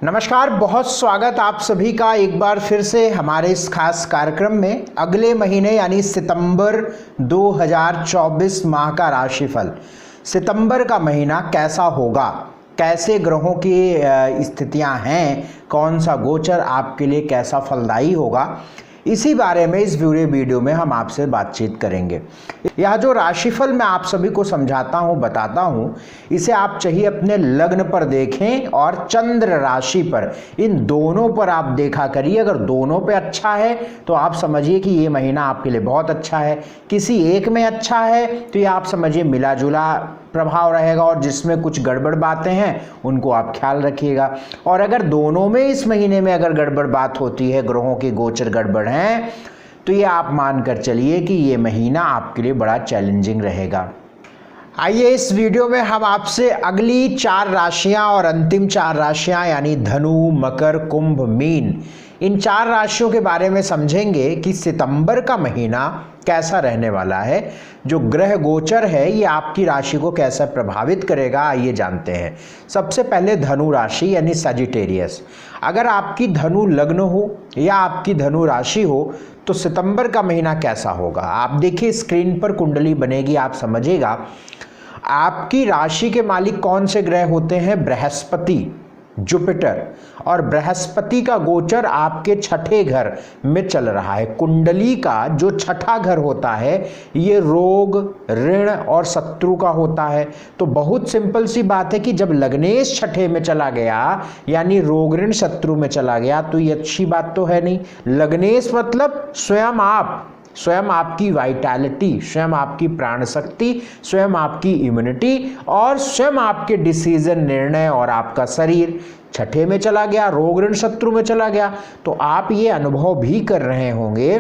नमस्कार, बहुत स्वागत आप सभी का एक बार फिर से हमारे इस खास कार्यक्रम में। अगले महीने यानी सितंबर 2024 माह का राशिफल। सितंबर का महीना कैसा होगा, कैसे ग्रहों की स्थितियां हैं, कौन सा गोचर आपके लिए कैसा फलदायी होगा, इसी बारे में इस पूरे वीडियो में हम आपसे बातचीत करेंगे। यह जो राशिफल मैं आप सभी को समझाता हूँ, बताता हूँ, इसे आप चाहिए अपने लग्न पर देखें और चंद्र राशि पर, इन दोनों पर आप देखा करिए। अगर दोनों पे अच्छा है तो आप समझिए कि ये महीना आपके लिए बहुत अच्छा है। किसी एक में अच्छा है तो ये आप समझिए मिला जुला प्रभाव रहेगा, और जिसमें कुछ गड़बड़ बातें हैं उनको आप ख्याल रखिएगा। और अगर दोनों में इस महीने में अगर गड़बड़ बात होती है, ग्रहों के गोचर गड़बड़ हैं, तो ये आप मानकर चलिए कि ये महीना आपके लिए बड़ा चैलेंजिंग रहेगा। आइए इस वीडियो में हम आपसे अगली 4 राशियां और अंतिम 4 राशियां यानी धनु, मकर, कुंभ, मीन, इन 4 राशियों के बारे में समझेंगे कि सितंबर का महीना कैसा रहने वाला है। जो ग्रह गोचर है ये आपकी राशि को कैसे प्रभावित करेगा, आइए जानते हैं। सबसे पहले धनु राशि यानी सजिटेरियस। अगर आपकी धनु लग्न हो या आपकी धनु राशि हो तो सितंबर का महीना कैसा होगा, आप देखिए स्क्रीन पर कुंडली बनेगी, आप समझिएगा। आपकी राशि के मालिक कौन से ग्रह होते हैं? बृहस्पति, जुपिटर, और बृहस्पति का गोचर आपके छठे घर में चल रहा है। कुंडली का जो छठा घर होता है ये रोग, ऋण और शत्रु का होता है। तो बहुत सिंपल सी बात है कि जब लग्नेश छठे में चला गया यानी रोग, ऋण, शत्रु में चला गया तो ये अच्छी बात तो है नहीं। लग्नेश मतलब स्वयं आप, स्वयं आपकी वाइटैलिटी, स्वयं आपकी प्राण शक्ति, स्वयं आपकी इम्यूनिटी और स्वयं आपके डिसीजन, निर्णय और आपका शरीर छठे में चला गया, रोग, ऋण, शत्रु में चला गया। तो आप ये अनुभव भी कर रहे होंगे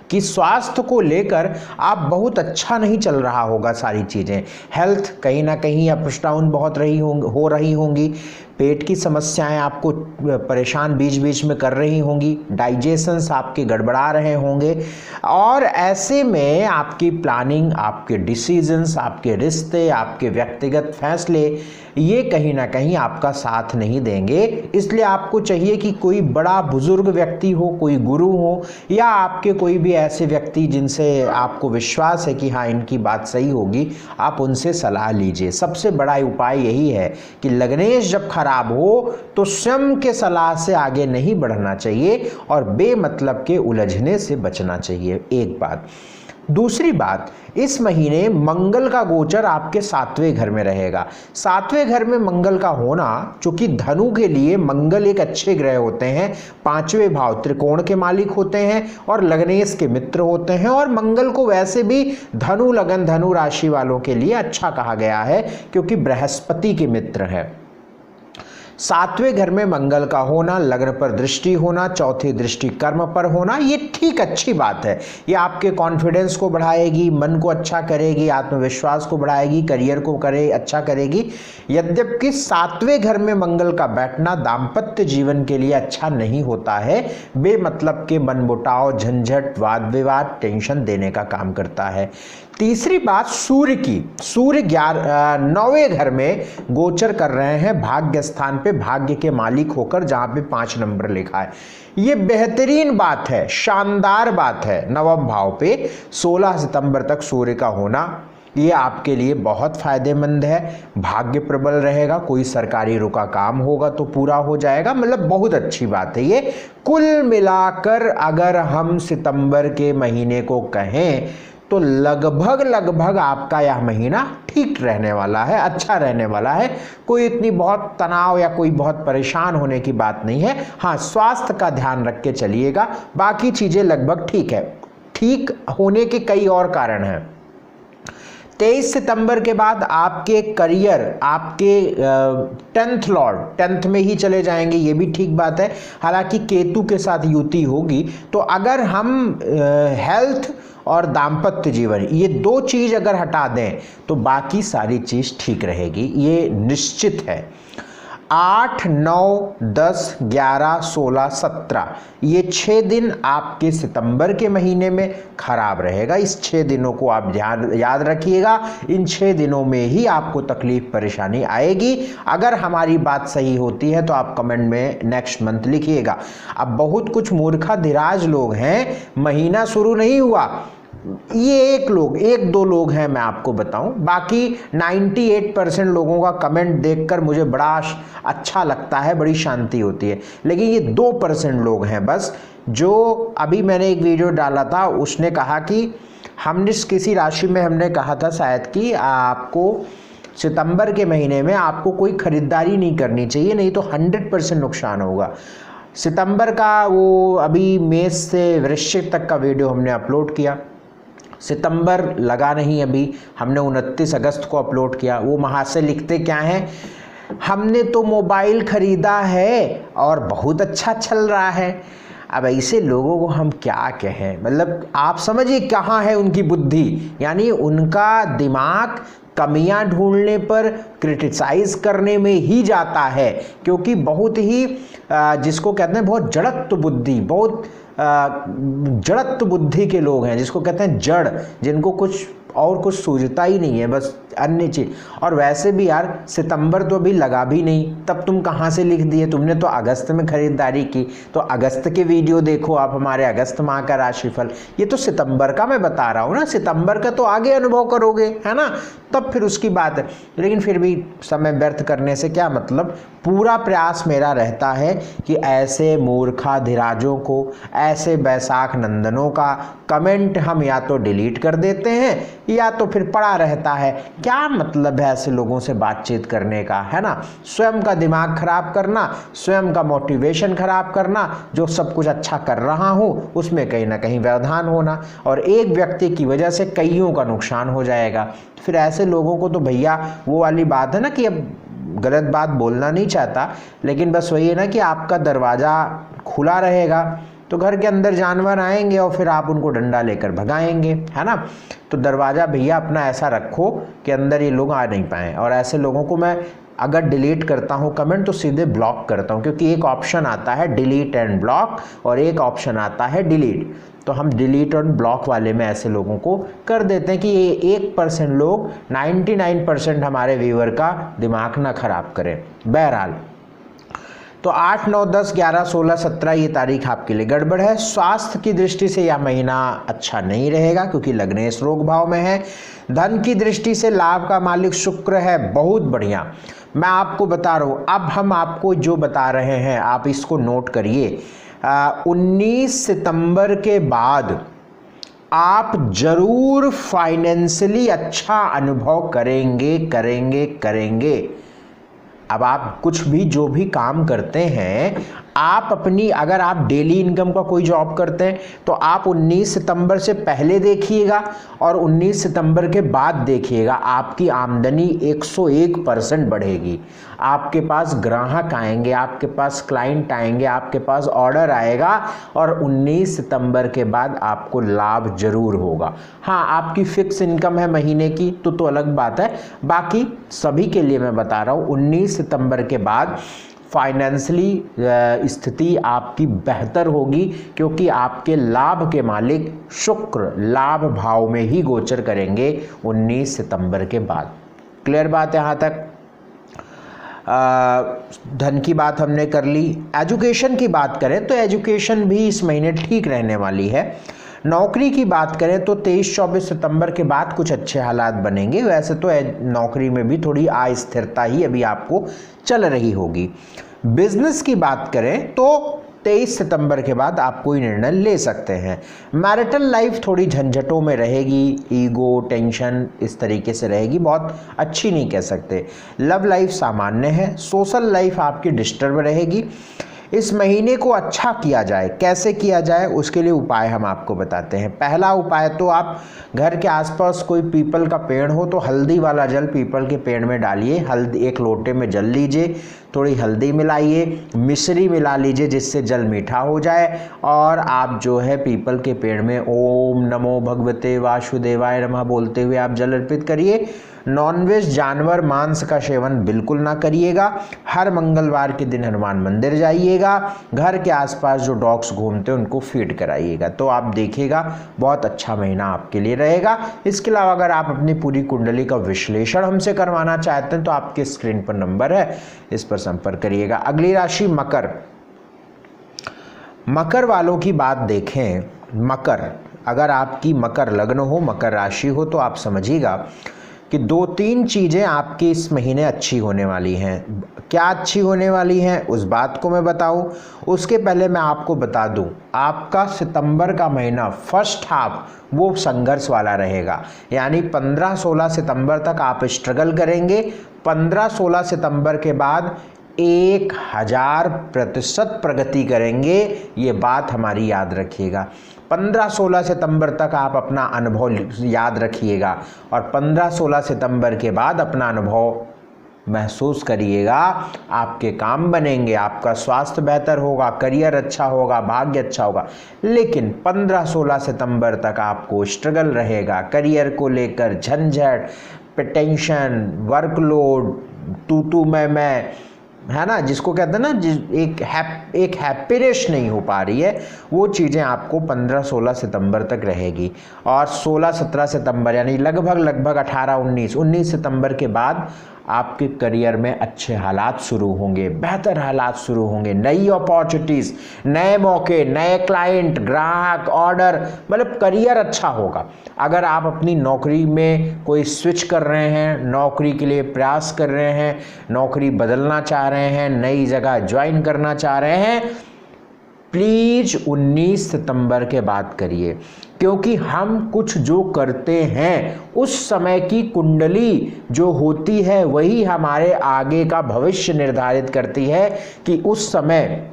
कि स्वास्थ्य को लेकर आप बहुत अच्छा नहीं चल रहा होगा। सारी चीज़ें, हेल्थ कहीं ना कहीं अप डाउन बहुत हो रही होंगी। पेट की समस्याएं आपको परेशान बीच बीच में कर रही होंगी। डाइजेशंस आपके गड़बड़ा रहे होंगे, और ऐसे में आपकी प्लानिंग, आपके डिसीजंस, आपके रिश्ते, आपके व्यक्तिगत फैसले ये कहीं ना कहीं आपका साथ नहीं देंगे। इसलिए आपको चाहिए कि कोई बड़ा बुजुर्ग व्यक्ति हो, कोई गुरु हो, या आपके कोई भी ऐसे व्यक्ति जिनसे आपको विश्वास है कि हाँ इनकी बात सही होगी, आप उनसे सलाह लीजिए। सबसे बड़ा उपाय यही है कि लग्नेश जब खराब हो तो स्वयं के सलाह से आगे नहीं बढ़ना चाहिए और बेमतलब के उलझने से बचना चाहिए। एक बात। दूसरी बात, इस महीने मंगल का गोचर आपके 7वें घर में रहेगा। 7वें घर में मंगल का होना, चूंकि धनु के लिए मंगल एक अच्छे ग्रह होते हैं, 5वें भाव त्रिकोण के मालिक होते हैं और लग्नेश के मित्र होते हैं, और मंगल को वैसे भी धनु लगन, धनु राशि वालों के लिए अच्छा कहा गया है क्योंकि बृहस्पति के मित्र है। 7वें घर में मंगल का होना, लग्न पर दृष्टि होना, चौथी दृष्टि कर्म पर होना, ये ठीक अच्छी बात है। ये आपके कॉन्फिडेंस को बढ़ाएगी, मन को अच्छा करेगी, आत्मविश्वास को बढ़ाएगी, करियर को अच्छा करेगी। यद्यपि 7वें घर में मंगल का बैठना दाम्पत्य जीवन के लिए अच्छा नहीं होता है। बेमतलब के मनमुटाव, झंझट, वाद विवाद, टेंशन देने का काम करता है। तीसरी बात सूर्य की। सूर्य 9वें घर में गोचर कर रहे हैं, भाग्य स्थान पे, भाग्य के मालिक होकर, जहां पे 5 नंबर लिखा है। ये बेहतरीन बात है, शानदार बात है। 9वें भाव पे 16 सितंबर तक सूर्य का होना ये आपके लिए बहुत फायदेमंद है। भाग्य प्रबल रहेगा, कोई सरकारी रुका काम होगा तो पूरा हो जाएगा, मतलब बहुत अच्छी बात है ये। कुल मिलाकर अगर हम सितंबर के महीने को कहें तो लगभग आपका यह महीना ठीक रहने वाला है, अच्छा रहने वाला है। कोई इतनी बहुत तनाव या कोई बहुत परेशान होने की बात नहीं है। हाँ, स्वास्थ्य का ध्यान रख के चलिएगा, बाकी चीज़ें लगभग ठीक है। ठीक होने के कई और कारण हैं। 23 सितंबर के बाद आपके करियर, आपके 10th लॉर्ड 10th में ही चले जाएंगे, ये भी ठीक बात है। हालांकि केतु के साथ युति होगी, तो अगर हम हेल्थ और दाम्पत्य जीवन ये 2 चीज़ अगर हटा दें तो बाकी सारी चीज़ ठीक रहेगी, ये निश्चित है। 8, 9, 10, 11, 16, 17 ये 6 दिन आपके सितंबर के महीने में खराब रहेगा। इस 6 दिनों को आप याद रखिएगा। इन 6 दिनों में ही आपको तकलीफ परेशानी आएगी। अगर हमारी बात सही होती है तो आप कमेंट में नेक्स्ट मंथ लिखिएगा। अब बहुत कुछ मूर्खा धीराज लोग हैं, महीना शुरू नहीं हुआ, ये एक दो लोग हैं मैं आपको बताऊं, बाकी 98% लोगों का कमेंट देखकर मुझे बड़ा अच्छा लगता है, बड़ी शांति होती है। लेकिन ये 2% लोग हैं बस, जो अभी मैंने एक वीडियो डाला था, उसने कहा कि हमने किसी राशि में हमने कहा था शायद कि आपको सितंबर के महीने में आपको कोई खरीदारी नहीं करनी चाहिए, नहीं तो 100% नुकसान होगा। सितंबर का वो अभी मेष से वृश्चिक तक का वीडियो हमने अपलोड किया, सितंबर लगा नहीं, अभी हमने 29 अगस्त को अपलोड किया। वो महाशय लिखते क्या हैं, हमने तो मोबाइल खरीदा है और बहुत अच्छा चल रहा है। अब ऐसे लोगों को हम क्या कहें, मतलब आप समझिए कहाँ है उनकी बुद्धि, यानी उनका दिमाग कमियां ढूंढने पर क्रिटिसाइज करने में ही जाता है, क्योंकि बहुत ही जिसको कहते हैं बहुत जड़त्व बुद्धि, बहुत जड़त्व बुद्धि के लोग हैं, जिसको कहते हैं जड़, जिनको कुछ और कुछ सूझता ही नहीं है, बस अन्य चीज। और वैसे भी यार सितंबर तो अभी लगा भी नहीं, तब तुम कहाँ से लिख दिए, तुमने तो अगस्त में खरीदारी की, तो अगस्त के वीडियो देखो आप, हमारे अगस्त माह का राशिफल। ये तो सितंबर का मैं बता रहा हूँ ना, सितंबर का तो आगे अनुभव करोगे, है ना, तब फिर उसकी बात है। लेकिन फिर भी समय व्यर्थ करने से क्या मतलब, पूरा प्रयास मेरा रहता है कि ऐसे मूर्खाधिराजों को, ऐसे बैसाख नंदनों का कमेंट हम या तो डिलीट कर देते हैं या तो फिर पड़ा रहता है। क्या मतलब है ऐसे लोगों से बातचीत करने का, है ना, स्वयं का दिमाग खराब करना, स्वयं का मोटिवेशन खराब करना, जो सब कुछ अच्छा कर रहा हूँ उसमें कहीं ना कहीं व्यवधान होना, और एक व्यक्ति की वजह से कईयों का नुकसान हो जाएगा। फिर ऐसे लोगों को तो भैया वो वाली बात है ना कि अब गलत बात बोलना नहीं चाहता, लेकिन बस वही है ना कि आपका दरवाज़ा खुला रहेगा तो घर के अंदर जानवर आएंगे और फिर आप उनको डंडा लेकर भगाएंगे, है ना। तो दरवाज़ा भैया अपना ऐसा रखो कि अंदर ये लोग आ नहीं पाएँ। और ऐसे लोगों को मैं अगर डिलीट करता हूँ कमेंट तो सीधे ब्लॉक करता हूँ, क्योंकि एक ऑप्शन आता है डिलीट एंड ब्लॉक और एक ऑप्शन आता है डिलीट, तो हम डिलीट और ब्लॉक वाले में ऐसे लोगों को कर देते हैं कि ये 1% लोग 99% हमारे व्यूअर का दिमाग ना खराब करें। बहरहाल तो 8, 9, 10, 11, 16, 17 ये तारीख आपके लिए गड़बड़ है। स्वास्थ्य की दृष्टि से यह महीना अच्छा नहीं रहेगा, क्योंकि लग्नेश रोग भाव में है। धन की दृष्टि से लाभ का मालिक शुक्र है, बहुत बढ़िया। मैं आपको बता रहा हूँ, अब हम आपको जो बता रहे हैं आप इसको नोट करिए। 19 सितंबर के बाद आप जरूर फाइनेंशियली अच्छा अनुभव करेंगे। अब आप कुछ भी जो भी काम करते हैं, आप अपनी, अगर आप डेली इनकम का कोई जॉब करते हैं तो आप 19 सितंबर से पहले देखिएगा और 19 सितंबर के बाद देखिएगा, आपकी आमदनी 101% बढ़ेगी। आपके पास ग्राहक आएंगे, आपके पास क्लाइंट आएंगे, आपके पास ऑर्डर आएगा और 19 सितंबर के बाद आपको लाभ जरूर होगा। हाँ, आपकी फिक्स इनकम है महीने की तो अलग बात है, बाकी सभी के लिए मैं बता रहा हूँ 19 सितंबर के बाद फाइनेंशियली स्थिति आपकी बेहतर होगी, क्योंकि आपके लाभ के मालिक शुक्र लाभ भाव में ही गोचर करेंगे 19 सितंबर के बाद। क्लियर बात है यहाँ तक। धन की बात हमने कर ली। एजुकेशन की बात करें तो एजुकेशन भी इस महीने ठीक रहने वाली है। नौकरी की बात करें तो 23-24 सितंबर के बाद कुछ अच्छे हालात बनेंगे। वैसे तो नौकरी में भी थोड़ी अस्थिरता ही अभी आपको चल रही होगी। बिजनेस की बात करें तो 23 सितंबर के बाद आप कोई निर्णय ले सकते हैं। मैरिटल लाइफ थोड़ी झंझटों में रहेगी, ईगो टेंशन इस तरीके से रहेगी, बहुत अच्छी नहीं कह सकते। लव लाइफ सामान्य है। सोशल लाइफ आपकी डिस्टर्ब रहेगी। इस महीने को अच्छा किया जाए, कैसे किया जाए उसके लिए उपाय हम आपको बताते हैं। पहला उपाय तो आप घर के आसपास कोई पीपल का पेड़ हो तो हल्दी वाला जल पीपल के पेड़ में डालिए, हल्दी 1 लोटे में जल लीजिए, थोड़ी हल्दी मिलाइए, मिश्री मिला लीजिए जिससे जल मीठा हो जाए, और आप जो है पीपल के पेड़ में ओम नमो भगवते वासुदेवाय नमः बोलते हुए आप जल अर्पित करिए। नॉनवेज जानवर मांस का सेवन बिल्कुल ना करिएगा। हर मंगलवार के दिन हनुमान मंदिर जाइएगा। घर के आसपास जो डॉग्स घूमते हैं उनको फीड कराइएगा। तो आप देखिएगा बहुत अच्छा महीना आपके लिए रहेगा। इसके अलावा अगर आप अपनी पूरी कुंडली का विश्लेषण हमसे करवाना चाहते हैं तो आपके स्क्रीन पर नंबर है, इस पर संपर्क करिएगा। अगली राशि मकर। मकर वालों की बात देखें, मकर, अगर आपकी मकर लग्न हो, मकर राशि हो, तो आप समझिएगा कि 2-3 चीज़ें आपकी इस महीने अच्छी होने वाली हैं। क्या अच्छी होने वाली हैं उस बात को मैं बताऊं, उसके पहले मैं आपको बता दूं, आपका सितंबर का महीना फर्स्ट हाफ वो संघर्ष वाला रहेगा। यानी 15-16 सितंबर तक आप स्ट्रगल करेंगे। 15-16 सितंबर के बाद 1000% प्रगति करेंगे, ये बात हमारी याद रखिएगा। 15-16 सितंबर तक आप अपना अनुभव याद रखिएगा और 15-16 सितंबर के बाद अपना अनुभव महसूस करिएगा। आपके काम बनेंगे, आपका स्वास्थ्य बेहतर होगा, करियर अच्छा होगा, भाग्य अच्छा होगा। लेकिन 15-16 सितंबर तक आपको स्ट्रगल रहेगा, करियर को लेकर झंझट, टेंशन, वर्कलोड, तू मैं, है ना, जिसको कहते हैं ना, एक हैप्पीनेस नहीं हो पा रही है, वो चीज़ें आपको 15-16 सितंबर तक रहेगी। और 16-17 सितंबर यानी लगभग 18-19 सितंबर के बाद आपके करियर में अच्छे हालात शुरू होंगे, बेहतर हालात शुरू होंगे, नई अपॉर्चुनिटीज़, नए मौके, नए क्लाइंट, ग्राहक, ऑर्डर, मतलब करियर अच्छा होगा। अगर आप अपनी नौकरी में कोई स्विच कर रहे हैं, नौकरी के लिए प्रयास कर रहे हैं, नौकरी बदलना चाह रहे हैं, नई जगह ज्वाइन करना चाह रहे हैं, प्लीज 19 सितंबर के बाद करिए, क्योंकि हम कुछ जो करते हैं उस समय की कुंडली जो होती है वही हमारे आगे का भविष्य निर्धारित करती है कि उस समय,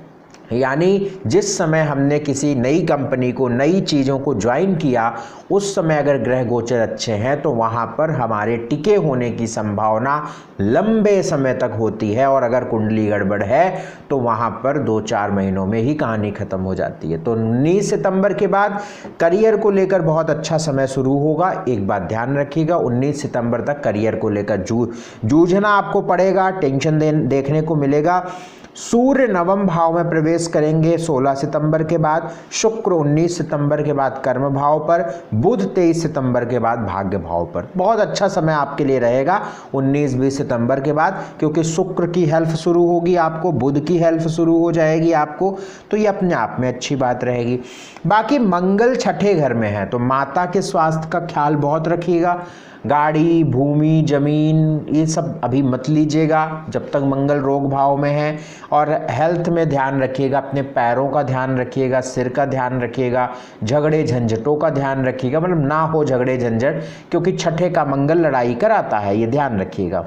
यानी जिस समय हमने किसी नई कंपनी को, नई चीज़ों को ज्वाइन किया, उस समय अगर ग्रह गोचर अच्छे हैं तो वहाँ पर हमारे टिके होने की संभावना लंबे समय तक होती है, और अगर कुंडली गड़बड़ है तो वहाँ पर 2-4 महीनों में ही कहानी खत्म हो जाती है। तो 19 सितंबर के बाद करियर को लेकर बहुत अच्छा समय शुरू होगा। एक बात ध्यान रखिएगा, 19 सितंबर तक करियर को लेकर जूझना आपको पड़ेगा, टेंशन देखने को मिलेगा। सूर्य नवम भाव में प्रवेश करेंगे 16 सितंबर के बाद, शुक्र 19 सितंबर के बाद कर्म भाव पर, बुध 23 सितंबर के बाद भाग्य भाव पर। बहुत अच्छा समय आपके लिए रहेगा 19-20 सितंबर के बाद, क्योंकि शुक्र की हेल्प शुरू होगी आपको, बुध की हेल्प शुरू हो जाएगी आपको, तो ये अपने आप में अच्छी बात रहेगी। बाकी मंगल छठे घर में है तो माता के स्वास्थ्य का ख्याल बहुत रखिएगा। गाड़ी, भूमि, जमीन, ये सब अभी मत लीजिएगा जब तक मंगल रोग भाव में है। और हेल्थ में ध्यान रखिएगा, अपने पैरों का ध्यान रखिएगा, सिर का ध्यान रखिएगा, झगड़े झंझटों का ध्यान रखिएगा, मतलब ना हो झगड़े झंझट, क्योंकि छठे का मंगल लड़ाई कराता है, ये ध्यान रखिएगा।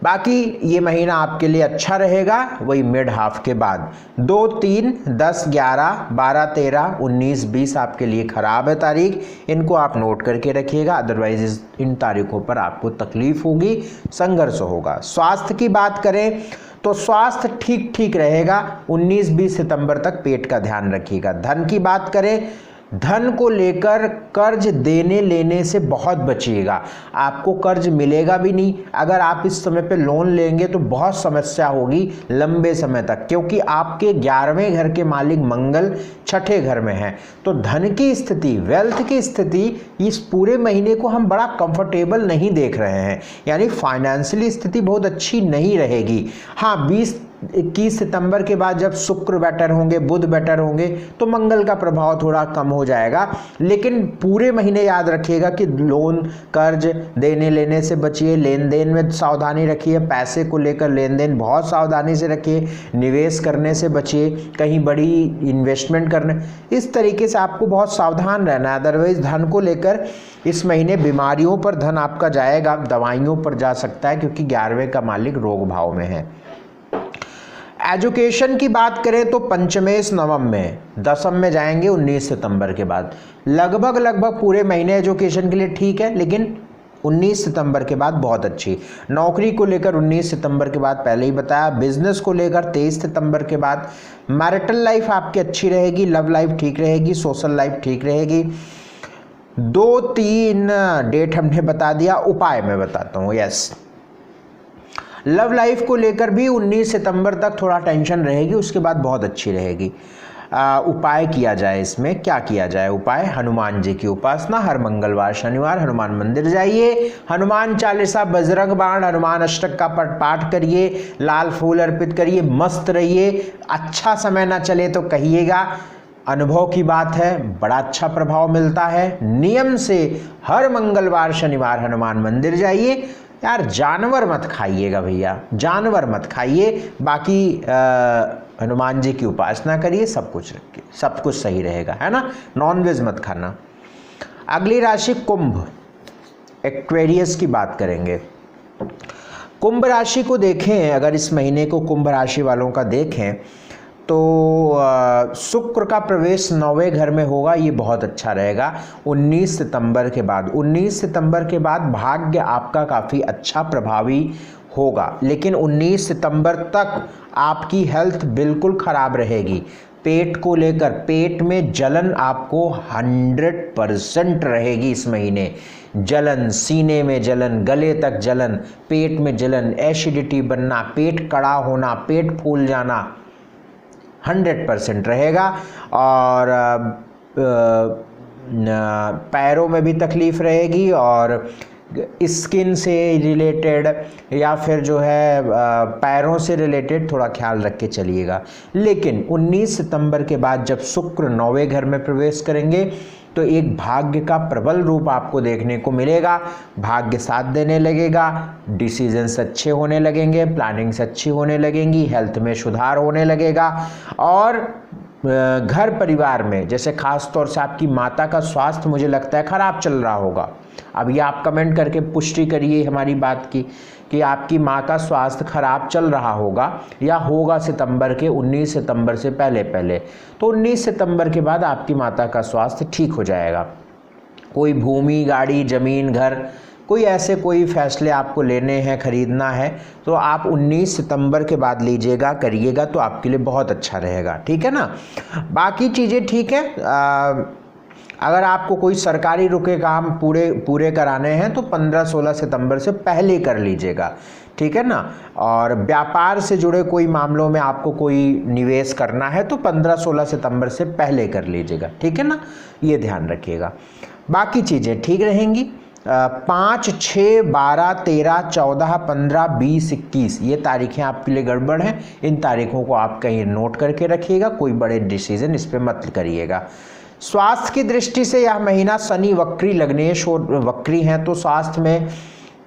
बाकी ये महीना आपके लिए अच्छा रहेगा वही मिड हाफ के बाद। 2, 3, 10, 11, 12, 13, 19, 20 आपके लिए खराब है तारीख, इनको आप नोट करके रखिएगा, अदरवाइज इन तारीखों पर आपको तकलीफ होगी, संघर्ष होगा। स्वास्थ्य की बात करें तो स्वास्थ्य ठीक ठीक रहेगा। 19-20 सितंबर तक पेट का ध्यान रखिएगा। धन की बात करें, धन को लेकर कर्ज देने लेने से बहुत बचिएगा, आपको कर्ज मिलेगा भी नहीं। अगर आप इस समय पे लोन लेंगे तो बहुत समस्या होगी लंबे समय तक, क्योंकि आपके 11वें घर के मालिक मंगल छठे घर में हैं। तो धन की स्थिति, वेल्थ की स्थिति इस पूरे महीने को हम बड़ा कंफर्टेबल नहीं देख रहे हैं, यानी फाइनेंशियली स्थिति बहुत अच्छी नहीं रहेगी। हाँ, 20-21 सितंबर के बाद जब शुक्र बेटर होंगे, बुध बेटर होंगे, तो मंगल का प्रभाव थोड़ा कम हो जाएगा। लेकिन पूरे महीने याद रखिएगा कि लोन, कर्ज देने लेने से बचिए, लेन देन में सावधानी रखिए, पैसे को लेकर लेन देन बहुत सावधानी से रखिए, निवेश करने से बचिए, कहीं बड़ी इन्वेस्टमेंट करने, इस तरीके से आपको बहुत सावधान रहना है। अदरवाइज धन को लेकर इस महीने बीमारियों पर धन आपका जाएगा, दवाइयों पर जा सकता है, क्योंकि 11वें का मालिक रोग भाव में है। एजुकेशन की बात करें तो पंचमेश नवम में, दसम में जाएंगे 19 सितंबर के बाद। लगभग पूरे महीने एजुकेशन के लिए ठीक है, लेकिन 19 सितंबर के बाद बहुत अच्छी। नौकरी को लेकर 19 सितंबर के बाद पहले ही बताया। बिजनेस को लेकर 23 सितंबर के बाद। मैरिटल लाइफ आपकी अच्छी रहेगी, लव लाइफ ठीक रहेगी, सोशल लाइफ ठीक रहेगी। 2-3 डेट हमने बता दिया, उपाय मैं बताता हूँ। यस, लव लाइफ को लेकर भी 19 सितंबर तक थोड़ा टेंशन रहेगी, उसके बाद बहुत अच्छी रहेगी। उपाय किया जाए, इसमें क्या किया जाए उपाय? हनुमान जी की उपासना, हर मंगलवार शनिवार हनुमान मंदिर जाइए, हनुमान चालीसा, बजरंग बाण, हनुमान अष्टक का पाठ करिए, लाल फूल अर्पित करिए, मस्त रहिए। अच्छा समय ना चले तो कहिएगा, अनुभव की बात है, बड़ा अच्छा प्रभाव मिलता है। नियम से हर मंगलवार शनिवार हनुमान मंदिर जाइए। यार जानवर मत खाइएगा भैया, जानवर मत खाइए, बाकी हनुमान जी की उपासना करिए, सब कुछ रखिए, सब कुछ सही रहेगा, है ना। नॉनवेज मत खाना। अगली राशि कुंभ, एक्वेरियस की बात करेंगे। कुंभ राशि को देखें, अगर इस महीने को कुंभ राशि वालों का देखें तो शुक्र का प्रवेश 9वें घर में होगा, ये बहुत अच्छा रहेगा 19 सितंबर के बाद। 19 सितंबर के बाद भाग्य आपका काफ़ी अच्छा प्रभावी होगा, लेकिन 19 सितंबर तक आपकी हेल्थ बिल्कुल ख़राब रहेगी। पेट को लेकर, पेट में जलन आपको 100% रहेगी इस महीने। जलन, सीने में जलन, गले तक जलन, पेट में जलन, एसिडिटी बनना, पेट कड़ा होना, पेट फूल जाना 100% रहेगा। और पैरों में भी तकलीफ रहेगी, और स्किन से रिलेटेड या फिर जो है पैरों से रिलेटेड थोड़ा ख्याल रख के चलिएगा। लेकिन 19 सितंबर के बाद जब शुक्र 9वें घर में प्रवेश करेंगे तो एक भाग्य का प्रबल रूप आपको देखने को मिलेगा। भाग्य साथ देने लगेगा, डिसीजंस अच्छे होने लगेंगे, प्लानिंग्स अच्छी होने लगेंगी, हेल्थ में सुधार होने लगेगा। और घर परिवार में, जैसे खास तौर से आपकी माता का स्वास्थ्य मुझे लगता है खराब चल रहा होगा। अब ये आप कमेंट करके पुष्टि करिए हमारी बात की कि आपकी माँ का स्वास्थ्य खराब चल रहा होगा या होगा सितंबर के 19 सितंबर से पहले पहले। तो 19 सितंबर के बाद आपकी माता का स्वास्थ्य ठीक हो जाएगा। कोई भूमि, गाड़ी, ज़मीन, घर, कोई ऐसे कोई फैसले आपको लेने हैं, खरीदना है, तो आप 19 सितंबर के बाद लीजिएगा, करिएगा, तो आपके लिए बहुत अच्छा रहेगा। ठीक है ना। बाकी चीज़ें ठीक है। अगर आपको कोई सरकारी रुके काम पूरे कराने हैं तो 15-16 सितंबर से पहले कर लीजिएगा। ठीक है ना। और व्यापार से जुड़े कोई मामलों में आपको कोई निवेश करना है तो 15-16 सितंबर से पहले कर लीजिएगा। ठीक है ना, ये ध्यान रखिएगा। बाकी चीज़ें ठीक रहेंगी। 5, 6, 12, 13, 14, 15, 20, 21 ये तारीखें आपके लिए गड़बड़ हैं। इन तारीखों को आप कहीं नोट करके रखिएगा, कोई बड़े डिसीजन इस पर मत करिएगा। स्वास्थ्य की दृष्टि से यह महीना शनि वक्री, लग्नेश और वक्री हैं, तो स्वास्थ्य में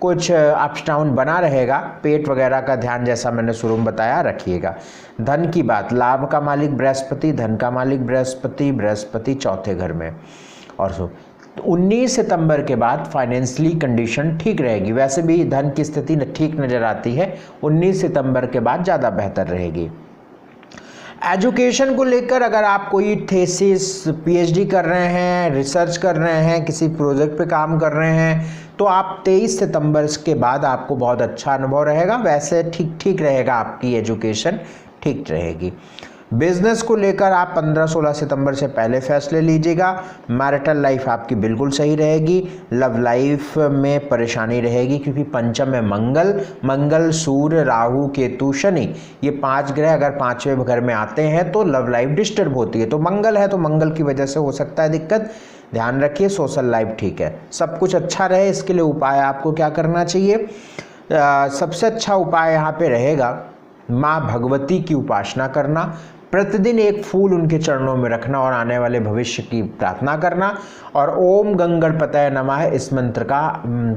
कुछ अप्स डाउन बना रहेगा। पेट वगैरह का ध्यान, जैसा मैंने शुरू में बताया, रखिएगा। धन की बात, लाभ का मालिक बृहस्पति, धन का मालिक बृहस्पति, बृहस्पति चौथे घर में। और 19 सितंबर के बाद फाइनेंशियली कंडीशन ठीक रहेगी। वैसे भी धन की स्थिति ठीक नज़र आती है, 19 सितंबर के बाद ज़्यादा बेहतर रहेगी। एजुकेशन को लेकर अगर आप कोई थेसिस, पीएचडी कर रहे हैं, रिसर्च कर रहे हैं, किसी प्रोजेक्ट पे काम कर रहे हैं, तो आप 23 सितंबर के बाद आपको बहुत अच्छा अनुभव रहेगा। वैसे ठीक रहेगा, आपकी एजुकेशन ठीक रहेगी। बिजनेस को लेकर आप 15-16 सितंबर से पहले फैसले लीजिएगा। मैरिटल लाइफ आपकी बिल्कुल सही रहेगी। लव लाइफ में परेशानी रहेगी क्योंकि पंचम में मंगल, सूर्य, राहु, केतु, शनि, ये 5 ग्रह अगर 5वें घर में आते हैं तो लव लाइफ डिस्टर्ब होती है। तो मंगल है तो मंगल की वजह से हो सकता है दिक्कत, ध्यान रखिए। सोशल लाइफ ठीक है, सब कुछ अच्छा रहे, इसके लिए उपाय आपको क्या करना चाहिए? सबसे अच्छा उपाय यहाँ पे रहेगा माँ भगवती की उपासना करना, प्रतिदिन एक फूल उनके चरणों में रखना और आने वाले भविष्य की प्रार्थना करना, और ओम गंगणपतये नमः इस मंत्र का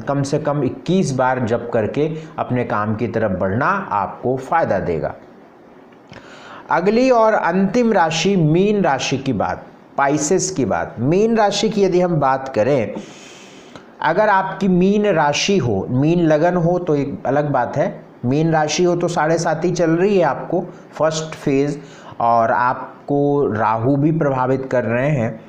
कम से कम 21 बार जप करके अपने काम की तरफ बढ़ना आपको फायदा देगा। अगली और अंतिम राशि मीन राशि की बात, पाइसेस की बात। मीन राशि की यदि हम बात करें, अगर आपकी मीन राशि हो, मीन लगन हो तो एक अलग बात है, मीन राशि हो तो 7.5 चल रही है आपको फर्स्ट फेज, और आपको राहु भी प्रभावित कर रहे हैं।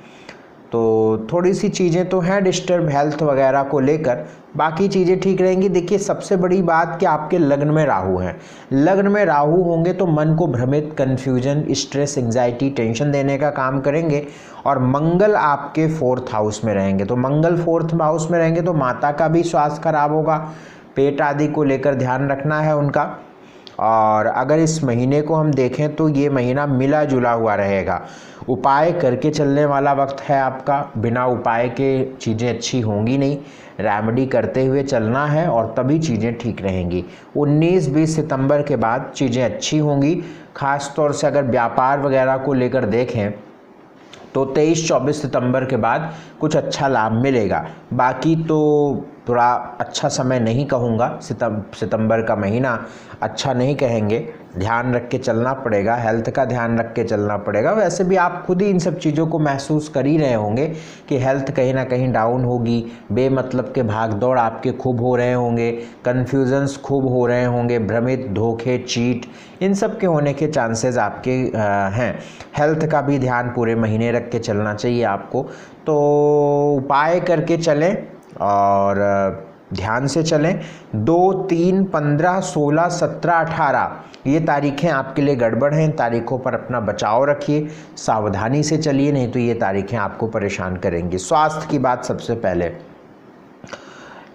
तो थोड़ी सी चीज़ें तो हैं डिस्टर्ब हेल्थ वगैरह को लेकर, बाकी चीज़ें ठीक रहेंगी। देखिए सबसे बड़ी बात कि आपके लग्न में राहु हैं, लग्न में राहु होंगे तो मन को भ्रमित, कन्फ्यूजन, स्ट्रेस, एंजाइटी, टेंशन देने का काम करेंगे। और मंगल आपके 4th हाउस में रहेंगे, तो मंगल 4th हाउस में रहेंगे तो माता का भी स्वास्थ्य खराब होगा, पेट आदि को लेकर ध्यान रखना है उनका। और अगर इस महीने को हम देखें तो ये महीना मिला जुला हुआ रहेगा, उपाय करके चलने वाला वक्त है आपका। बिना उपाय के चीज़ें अच्छी होंगी नहीं, रेमेडी करते हुए चलना है और तभी चीज़ें ठीक रहेंगी। 19-20 सितंबर के बाद चीज़ें अच्छी होंगी। ख़ास तौर से अगर व्यापार वगैरह को लेकर देखें तो 23-24 सितंबर के बाद कुछ अच्छा लाभ मिलेगा। बाकी तो थोड़ा अच्छा समय नहीं कहूँगा, सितंबर का महीना अच्छा नहीं कहेंगे, ध्यान रख के चलना पड़ेगा, हेल्थ का ध्यान रख के चलना पड़ेगा। वैसे भी आप खुद ही इन सब चीज़ों को महसूस कर ही रहे होंगे कि हेल्थ कहीं ना कहीं डाउन होगी, बेमतलब के भाग दौड़ आपके खूब हो रहे होंगे, कन्फ्यूजन्स खूब हो रहे होंगे, भ्रमित, धोखे, चीट, इन सब के होने के चांसेस आपके हैं। हेल्थ का भी ध्यान पूरे महीने रख के चलना चाहिए आपको। तो उपाय करके चलें और ध्यान से चलें। 2, 3, 15, 16, 17, 18 ये तारीखें आपके लिए गड़बड़ हैं। इन तारीखों पर अपना बचाव रखिए, सावधानी से चलिए, नहीं तो ये तारीखें आपको परेशान करेंगी। स्वास्थ्य की बात सबसे पहले,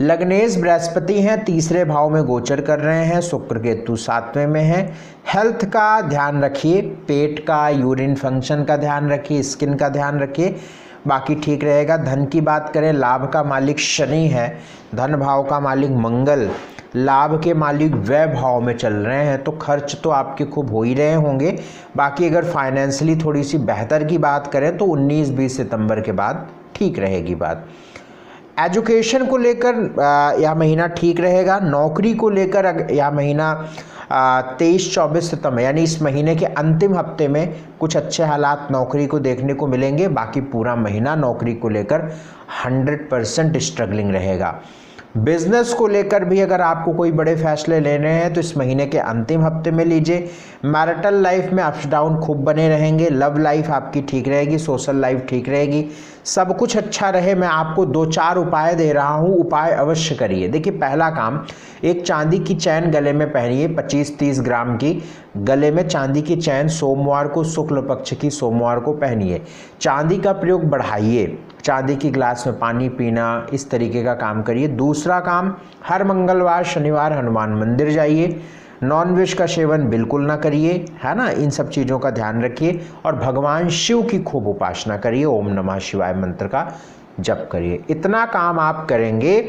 लग्नेश बृहस्पति हैं, 3रे भाव में गोचर कर रहे हैं, शुक्र केतु 7वें में हैं। हेल्थ का ध्यान रखिए, पेट का, यूरिन फंक्शन का ध्यान रखिए, स्किन का ध्यान रखिए, बाकी ठीक रहेगा। धन की बात करें, लाभ का मालिक शनि है, धन भाव का मालिक मंगल, लाभ के मालिक व्यय भाव में चल रहे हैं, तो खर्च तो आपके खूब हो ही रहे होंगे। बाकी अगर फाइनेंशियली थोड़ी सी बेहतर की बात करें तो 19-20 सितंबर के बाद ठीक रहेगी बात। एजुकेशन को लेकर यह महीना ठीक रहेगा। नौकरी को लेकर यह महीना 23-24 सितंबर यानी इस महीने के अंतिम हफ्ते में कुछ अच्छे हालात नौकरी को देखने को मिलेंगे। बाकी पूरा महीना नौकरी को लेकर 100% स्ट्रगलिंग रहेगा। बिजनेस को लेकर भी अगर आपको कोई बड़े फैसले लेने हैं तो इस महीने के अंतिम हफ्ते में लीजिए। मैरिटल लाइफ में अप्स डाउन खूब बने रहेंगे, लव लाइफ आपकी ठीक रहेगी, सोशल लाइफ ठीक रहेगी, सब कुछ अच्छा रहे। मैं आपको 2-4 उपाय दे रहा हूँ, उपाय अवश्य करिए। देखिए पहला काम, एक चांदी की चैन गले में पहनिए, 25-30 ग्राम की गले में चांदी की चैन सोमवार को, शुक्ल पक्ष की सोमवार को पहनिए। चांदी का प्रयोग बढ़ाइए, चांदी की ग्लास में पानी पीना, इस तरीके का काम करिए। दूसरा काम, हर मंगलवार शनिवार हनुमान मंदिर जाइए, नॉनवेज का सेवन बिल्कुल ना करिए, है ना, इन सब चीज़ों का ध्यान रखिए। और भगवान शिव की खूब उपासना करिए, ओम नमः शिवाय मंत्र का जप करिए। इतना काम आप करेंगे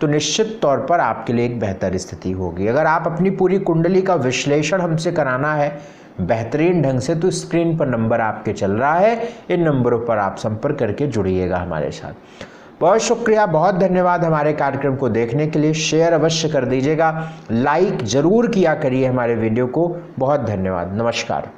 तो निश्चित तौर पर आपके लिए एक बेहतर स्थिति होगी। अगर आप अपनी पूरी कुंडली का विश्लेषण हमसे कराना है बेहतरीन ढंग से, तो स्क्रीन पर नंबर आपके चल रहा है, इन नंबरों पर आप संपर्क करके जुड़िएगा हमारे साथ। बहुत शुक्रिया, बहुत धन्यवाद हमारे कार्यक्रम को देखने के लिए। शेयर अवश्य कर दीजिएगा, लाइक जरूर किया करिए हमारे वीडियो को। बहुत धन्यवाद, नमस्कार।